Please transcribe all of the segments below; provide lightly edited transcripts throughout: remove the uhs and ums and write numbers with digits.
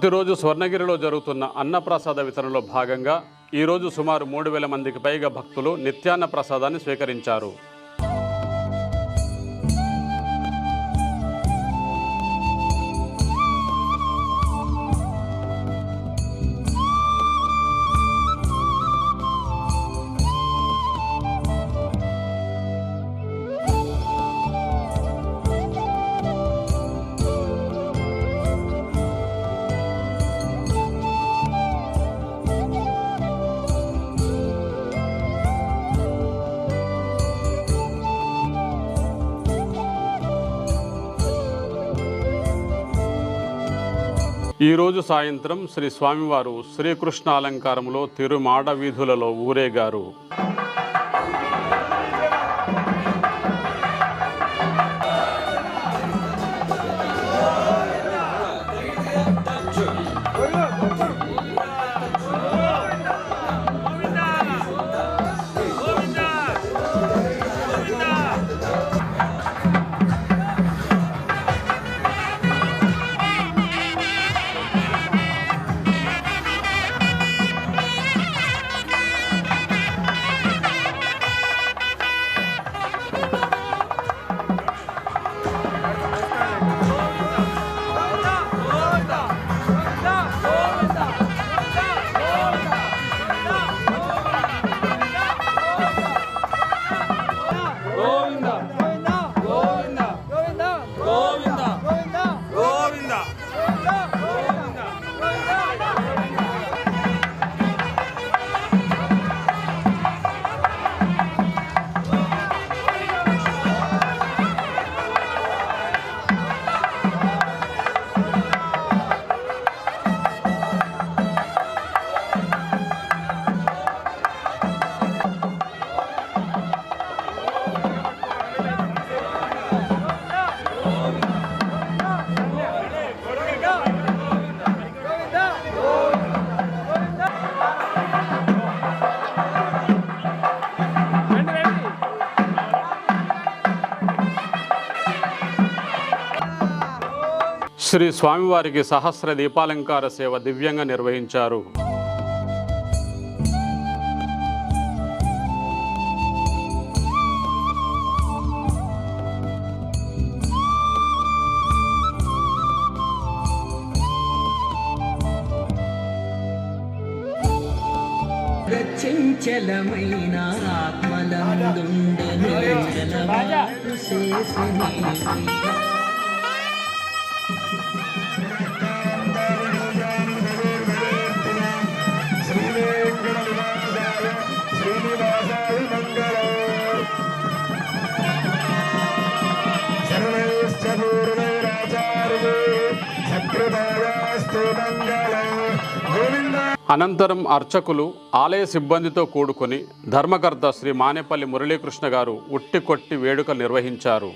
ప్రతిరోజు స్వర్ణగిరిలో జరుగుతున్న అన్నప్రసాద వితరణలో భాగంగా ఈరోజు సుమారు 3,000 మందికి పైగా భక్తులు నిత్యాన్న ప్రసాదాన్ని స్వీకరించారు. ఈరోజు సాయంత్రం శ్రీ స్వామివారు శ్రీకృష్ణ అలంకారంలో తిరుమాడ వీధులలో ఊరేగారు. శ్రీ స్వామివారికి సహస్ర దీపాలంకార సేవ దివ్యంగా నిర్వహించారు. చంచలమైన ఆత్మలందుండెను జలవాటు చేసిని అనంతరం అర్చకులు ఆలయ సిబ్బందితో కూడుకొని ధర్మకర్త శ్రీ మానేపల్లి మురళీకృష్ణ గారు ఉట్టి కొట్టి వేడుక నిర్వహించారు.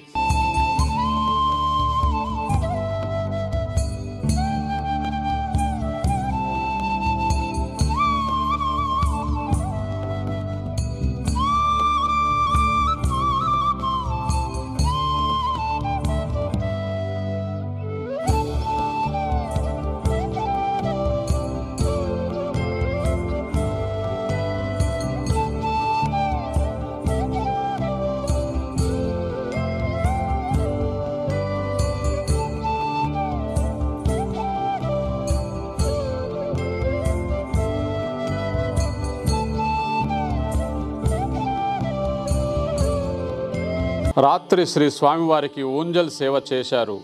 రాత్రి శ్రీ స్వామివారికి ఊంజల్ సేవ చేశారు.